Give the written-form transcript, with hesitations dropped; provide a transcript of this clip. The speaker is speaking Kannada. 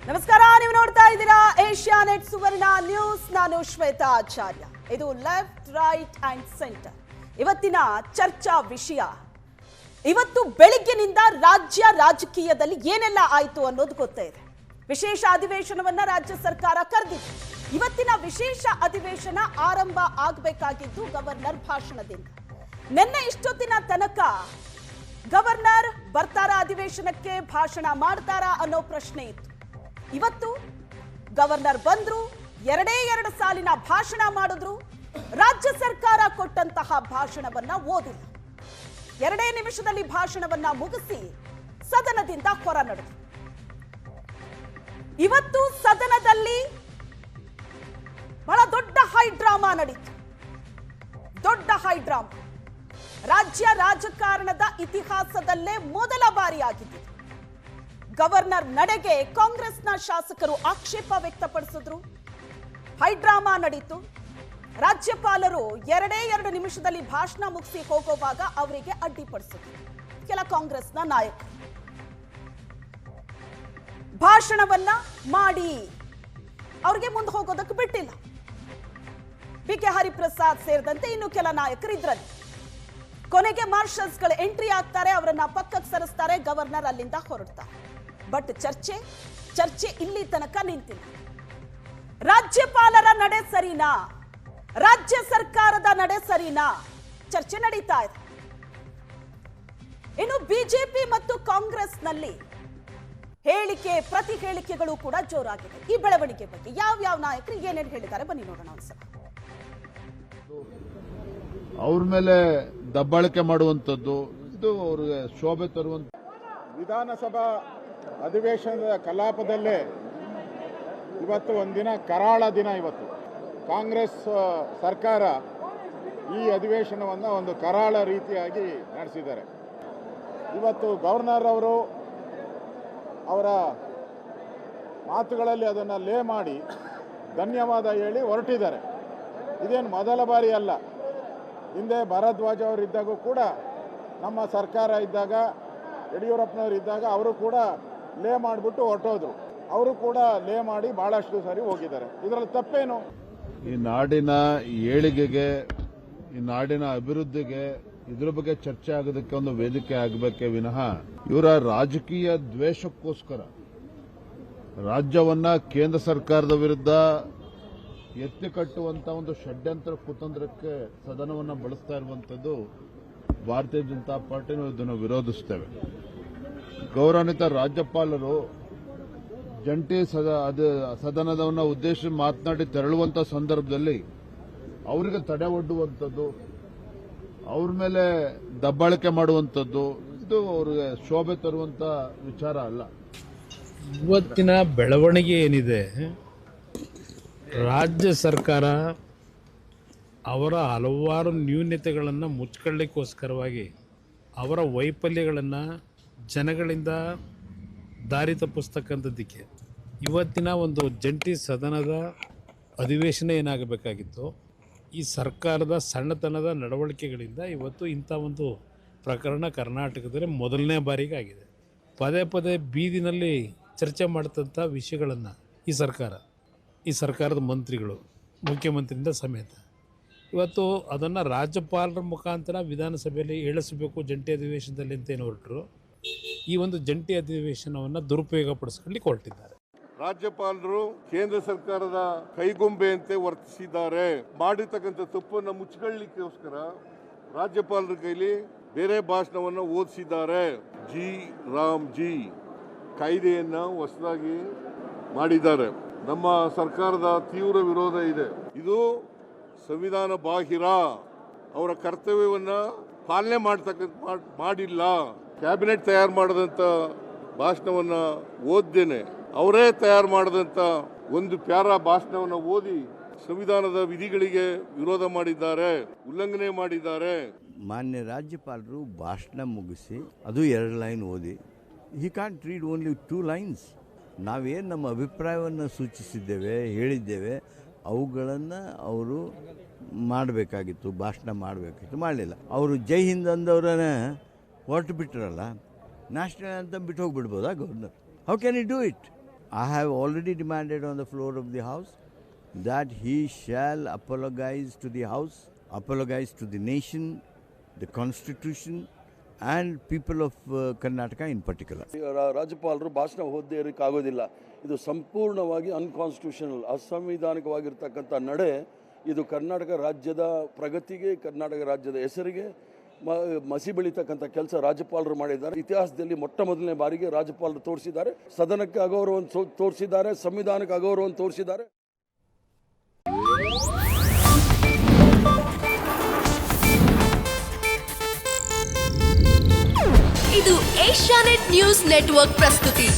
ನಮಸ್ಕಾರ, ನೀವು ನೋಡ್ತಾ ಇದ್ದೀರಾ ಏಷ್ಯಾನೆಟ್ ಸುವರ್ಣ ನ್ಯೂಸ್. ನಾನು ಶ್ವೇತಾ ಆಚಾರ್ಯ. ಇದು ಲೆಫ್ಟ್, ರೈಟ್ ಅಂಡ್ ಸೆಂಟರ್. ಇವತ್ತಿನ ಚರ್ಚಾ ವಿಷಯ, ಇವತ್ತು ಬೆಳಿಗ್ಗೆನಿಂದ ರಾಜ್ಯ ರಾಜಕೀಯದಲ್ಲಿ ಏನೆಲ್ಲ ಆಯಿತು ಅನ್ನೋದು ಗೊತ್ತೇ ಇದೆ. ವಿಶೇಷ ಅಧಿವೇಶನವನ್ನ ರಾಜ್ಯ ಸರ್ಕಾರ ಕರೆದಿದೆ. ಇವತ್ತಿನ ವಿಶೇಷ ಅಧಿವೇಶನ ಆರಂಭ ಆಗಬೇಕಾಗಿದ್ದು ಗವರ್ನರ್ ಭಾಷಣದಿಂದ. ನಿನ್ನೆ ಇಷ್ಟೊತ್ತಿನ ತನಕ ಗವರ್ನರ್ ಬರ್ತಾರಾ ಅಧಿವೇಶನಕ್ಕೆ, ಭಾಷಣ ಮಾಡ್ತಾರಾ ಅನ್ನೋ ಪ್ರಶ್ನೆ ಇತ್ತು. ಇವತ್ತು ಗವರ್ನರ್ ಬಂದ್ರು, ಎರಡು ಸಾಲಿನ ಭಾಷಣ ಮಾಡಿದ್ರು. ರಾಜ್ಯ ಸರ್ಕಾರ ಕೊಟ್ಟಂತಹ ಭಾಷಣವನ್ನ ಓದಿಲ್ಲ. 2 ನಿಮಿಷದಲ್ಲಿ ಭಾಷಣವನ್ನ ಮುಗಿಸಿ ಸದನದಿಂದ ಹೊರ ನಡೆದರು. ಇವತ್ತು ಸದನದಲ್ಲಿ ಬಹಳ ದೊಡ್ಡ ಹೈ ಡ್ರಾಮಾ ನಡೀತು. ದೊಡ್ಡ ಹೈ ಡ್ರಾಮಾ. ರಾಜ್ಯ ರಾಜಕಾರಣದ ಇತಿಹಾಸದಲ್ಲೇ ಮೊದಲ ಬಾರಿ ಆಗಿದ್ದು. ಗವರ್ನರ್ ನಡೆಗೆ ಕಾಂಗ್ರೆಸ್ನ ಶಾಸಕರು ಆಕ್ಷೇಪ ವ್ಯಕ್ತಪಡಿಸಿದ್ರು. ಹೈ ಡ್ರಾಮಾ ನಡೀತು. ರಾಜ್ಯಪಾಲರು 2 ನಿಮಿಷದಲ್ಲಿ ಭಾಷಣ ಮುಗಿಸಿ ಹೋಗುವಾಗ ಅವರಿಗೆ ಅಡ್ಡಿಪಡಿಸಿದ್ರು ಕೆಲ ಕಾಂಗ್ರೆಸ್ನ ನಾಯಕರು. ಭಾಷಣವನ್ನ ಮಾಡಿ ಅವ್ರಿಗೆ ಮುಂದೆ ಹೋಗೋದಕ್ಕೆ ಬಿಟ್ಟಿಲ್ಲ. ಬಿ.ಕೆ. ಹರಿಪ್ರಸಾದ್ ಸೇರಿದಂತೆ ಇನ್ನು ಕೆಲ ನಾಯಕರು ಇದ್ರಲ್ಲಿ. ಕೊನೆಗೆ ಮಾರ್ಷಲ್ಸ್ಗಳು ಎಂಟ್ರಿ ಆಗ್ತಾರೆ, ಅವರನ್ನ ಪಕ್ಕಕ್ಕೆ ಸರಿಸ್ತಾರೆ, ಗವರ್ನರ್ ಅಲ್ಲಿಂದ ಹೊರಡ್ತಾರೆ. ಬಟ್ ಚರ್ಚೆ ಇಲ್ಲಿ ತನಕ ನಿಂತಿಲ್ಲ. ರಾಜ್ಯಪಾಲರ ನಡೆ ಸರಿನಾ, ರಾಜ್ಯ ಸರ್ಕಾರದ ನಡೆ ಸರಿನಾ, ಚರ್ಚೆ ನಡೀತಾ ಇದೆ. ಇನ್ನು ಬಿಜೆಪಿ ಮತ್ತು ಕಾಂಗ್ರೆಸ್ನಲ್ಲಿ ಹೇಳಿಕೆ ಪ್ರತಿ ಹೇಳಿಕೆಗಳು ಕೂಡ ಜೋರಾಗಿದೆ. ಈ ಬೆಳವಣಿಗೆ ಬಗ್ಗೆ ಯಾವ ನಾಯಕರು ಏನೇನು ಹೇಳಿದ್ದಾರೆ ಬನ್ನಿ ನೋಡೋಣ ಒಂದ್ಸಲ. ಅವ್ರ ಮೇಲೆ ದಬ್ಬಾಳಿಕೆ ಮಾಡುವಂಥದ್ದು, ಇದು ಅವ್ರಿಗೆ ಶೋಭೆ ತರುವಂತ. ವಿಧಾನಸಭಾ ಅಧಿವೇಶನದ ಕಲಾಪದಲ್ಲೇ ಇವತ್ತು ಒಂದಿನ ಕರಾಳ ದಿನ. ಇವತ್ತು ಕಾಂಗ್ರೆಸ್ ಸರ್ಕಾರ ಈ ಅಧಿವೇಶನವನ್ನು ಒಂದು ಕರಾಳ ರೀತಿಯಾಗಿ ನಡೆಸಿದ್ದಾರೆ. ಇವತ್ತು ಗವರ್ನರ್ ಅವರು ಅವರ ಮಾತುಗಳಲ್ಲಿ ಅದನ್ನು ಲೇ ಮಾಡಿ ಧನ್ಯವಾದ ಹೇಳಿ ಹೊರಟಿದ್ದಾರೆ. ಇದೇನು ಮೊದಲ ಬಾರಿ ಅಲ್ಲ. ಹಿಂದೆ ಭಾರದ್ವಾಜ ಅವರಿದ್ದಾಗೂ ಕೂಡ, ನಮ್ಮ ಸರ್ಕಾರ ಇದ್ದಾಗ, ಯಡಿಯೂರಪ್ಪನವರು ಇದ್ದಾಗ ಅವರು ಕೂಡ ಲೇ ಮಾಡಿಬಿಟ್ಟು ಹೊರಟೋದ್ರು. ಅವರು ಕೂಡ ಲೇ ಮಾಡಿ ಬಹಳಷ್ಟು ಸರಿ ಹೋಗಿದ್ದಾರೆ. ಇದರಲ್ಲಿ ತಪ್ಪೇನು? ಈ ನಾಡಿನ ಏಳಿಗೆಗೆ, ಈ ನಾಡಿನ ಅಭಿವೃದ್ಧಿಗೆ ಇದ್ರ ಬಗ್ಗೆ ಚರ್ಚೆ ಆಗೋದಕ್ಕೆ ಒಂದು ವೇದಿಕೆ ಆಗಬೇಕೇ ವಿನಃ ಇವರ ರಾಜಕೀಯ ದ್ವೇಷಕ್ಕೋಸ್ಕರ ರಾಜ್ಯವನ್ನ ಕೇಂದ್ರ ಸರ್ಕಾರದ ವಿರುದ್ಧ ಎತ್ತಿ ಕಟ್ಟುವಂತ ಒಂದು ಷಡ್ಯಂತ್ರ ಕುತಂತ್ರಕ್ಕೆ ಸದನವನ್ನು ಬಳಸ್ತಾ ಇರುವಂತದ್ದು ಭಾರತೀಯ ಜನತಾ ಪಾರ್ಟಿನೂ ಇದನ್ನು ವಿರೋಧಿಸುತ್ತೇವೆ. ಗೌರವಾನ್ವಿತ ರಾಜ್ಯಪಾಲರು ಜಂಟಿ ಸದನದವನ್ನ ಉದ್ದೇಶಿಸಿ ಮಾತನಾಡಿ ತೆರಳುವಂತ ಸಂದರ್ಭದಲ್ಲಿ ಅವರಿಗೆ ತಡೆ ಒಡ್ಡುವಂಥದ್ದು, ಅವ್ರ ಮೇಲೆ ದಬ್ಬಾಳಿಕೆ ಮಾಡುವಂಥದ್ದು, ಇದು ಅವ್ರಿಗೆ ಶೋಭೆ ತರುವಂತ ವಿಚಾರ ಅಲ್ಲ. ಇವತ್ತಿನ ಬೆಳವಣಿಗೆ ಏನಿದೆ, ರಾಜ್ಯ ಸರ್ಕಾರ ಅವರ ಹಲವಾರು ನ್ಯೂನತೆಗಳನ್ನು ಮುಚ್ಕೊಳ್ಳಿಕ್ಕೋಸ್ಕರವಾಗಿ ಅವರ ವೈಫಲ್ಯಗಳನ್ನು ಜನಗಳಿಂದ ದಾರಿ ತಪ್ಪಿಸ್ತಕ್ಕಂಥದ್ದಕ್ಕೆ ಇವತ್ತಿನ ಒಂದು ಜಂಟಿ ಸದನದ ಅಧಿವೇಶನ ಏನಾಗಬೇಕಾಗಿತ್ತು, ಈ ಸರ್ಕಾರದ ಸಣ್ಣತನದ ನಡವಳಿಕೆಗಳಿಂದ ಇವತ್ತು ಇಂಥ ಒಂದು ಪ್ರಕರಣ ಕರ್ನಾಟಕದಲ್ಲಿ ಮೊದಲನೇ ಬಾರಿಗೆ ಆಗಿದೆ. ಪದೇ ಬೀದಿನಲ್ಲಿ ಚರ್ಚೆ ಮಾಡ್ತಂಥ ವಿಷಯಗಳನ್ನು ಈ ಸರ್ಕಾರದ ಮಂತ್ರಿಗಳು, ಮುಖ್ಯಮಂತ್ರಿಯಿಂದ ಸಮೇತ ಇವತ್ತು ಅದನ್ನು ರಾಜ್ಯಪಾಲರ ಮುಖಾಂತರ ವಿಧಾನಸಭೆಯಲ್ಲಿ ಹೇಳಿಸಬೇಕು ಜಂಟಿ ಅಧಿವೇಶನದಲ್ಲಿ ಅಂತೇನು ಹೊರಟರು. ಈ ಒಂದು ಜಂಟಿ ಅಧಿವೇಶನವನ್ನು ದುರುಪಯೋಗಪಡಿಸ್ಕೊಳ್ಳಿಕ್ಕೆ ಹೊರಟಿದ್ದಾರೆ. ರಾಜ್ಯಪಾಲರು ಕೇಂದ್ರ ಸರ್ಕಾರದ ಕೈಗೊಂಬೆಯಂತೆ ವರ್ತಿಸಿದ್ದಾರೆ. ಮಾಡಿರ್ತಕ್ಕಂಥ ತಪ್ಪನ್ನು ಮುಚ್ಚಿಕೊಳ್ಳಲಿಕ್ಕೋಸ್ಕರ ರಾಜ್ಯಪಾಲರ ಕೈಲಿ ಬೇರೆ ಭಾಷಣವನ್ನು ಓದಿಸಿದ್ದಾರೆ. ಜಿ ರಾಮ್ ಜಿ ಕಾಯ್ದೆಯನ್ನ ಹೊಸದಾಗಿ ಮಾಡಿದ್ದಾರೆ. ನಮ್ಮ ಸರ್ಕಾರದ ತೀವ್ರ ವಿರೋಧ ಇದೆ. ಇದು ಸಂವಿಧಾನ ಬಾಹಿರ. ಅವರ ಕರ್ತವ್ಯವನ್ನ ಪಾಲನೆ ಮಾಡಿಲ್ಲ. ಕ್ಯಾಬಿನೆಟ್ ತಯಾರು ಮಾಡಿದಂಥ ಭಾಷಣವನ್ನ ಓದ್ದೇನೆ, ಅವರೇ ತಯಾರು ಮಾಡಿದಂಥ ಒಂದು ಪ್ಯಾರಾ ಭಾಷಣವನ್ನು ಓದಿ ಸಂವಿಧಾನದ ವಿಧಿಗಳಿಗೆ ವಿರೋಧ ಮಾಡಿದ್ದಾರೆ, ಉಲ್ಲಂಘನೆ ಮಾಡಿದ್ದಾರೆ. ಮಾನ್ಯ ರಾಜ್ಯಪಾಲರು ಭಾಷಣ ಮುಗಿಸಿ ಅದು 2 ಲೈನ್ ಓದಿ, he can't read only 2 lines. ನಾವೇನು ನಮ್ಮ ಅಭಿಪ್ರಾಯವನ್ನು ಸೂಚಿಸಿದ್ದೇವೆ, ಹೇಳಿದ್ದೇವೆ, ಅವುಗಳನ್ನು ಅವರು ಮಾಡಬೇಕಾಗಿತ್ತು, ಭಾಷಣ ಮಾಡಬೇಕಾಗಿತ್ತು, ಮಾಡಲಿಲ್ಲ. ಅವರು ಜೈ ಹಿಂದ್ ಅಂದವರನ್ನ ಹೊರಟು ಬಿಟ್ಟರಲ್ಲ, ನ್ಯಾಷನಲ್ ಅಂತ ಬಿಟ್ಟು ಹೋಗಿಬಿಡ್ಬೋದಾ governor? How can you do it? I have already demanded on the floor of the House that he shall apologize to the House, apologize to the nation, the Constitution, and people of Karnataka in particular. ರಾಜ್ಯಪಾಲರು ಭಾಷಣ ಓದದೇ ಇರೋಕ್ಕಾಗೋದಿಲ್ಲ. ಇದು ಸಂಪೂರ್ಣವಾಗಿ ಅನ್ಕಾನ್ಸ್ಟಿಟ್ಯೂಷನಲ್, ಅಸಂವಿಧಾನಿಕವಾಗಿರ್ತಕ್ಕಂಥ ನಡೆ. ಇದು ಕರ್ನಾಟಕ ರಾಜ್ಯದ ಪ್ರಗತಿಗೆ, ಕರ್ನಾಟಕ ರಾಜ್ಯದ ಹೆಸರಿಗೆ ಮಸಿ ಬೆಳೀತಕ್ಕಂಥ ಕೆಲಸ ರಾಜ್ಯಪಾಲರು ಮಾಡಿದ್ದಾರೆ. ಇತಿಹಾಸದಲ್ಲಿ ಮೊಟ್ಟ ಮೊದಲನೇ ಬಾರಿಗೆ ರಾಜ್ಯಪಾಲರು ತೋರಿಸಿದ್ದಾರೆ. ಸದನಕ್ಕೆ ಅಗೌರವವನ್ನು ತೋರಿಸಿದ್ದಾರೆ, ಸಂವಿಧಾನಕ್ಕೆ ಅಗೌರವವನ್ನು ತೋರಿಸಿದ್ದಾರೆ. ಇದು ಏಷ್ಯಾನೆಟ್ ನ್ಯೂಸ್ ನೆಟ್ವರ್ಕ್ ಪ್ರಸ್ತುತಿ.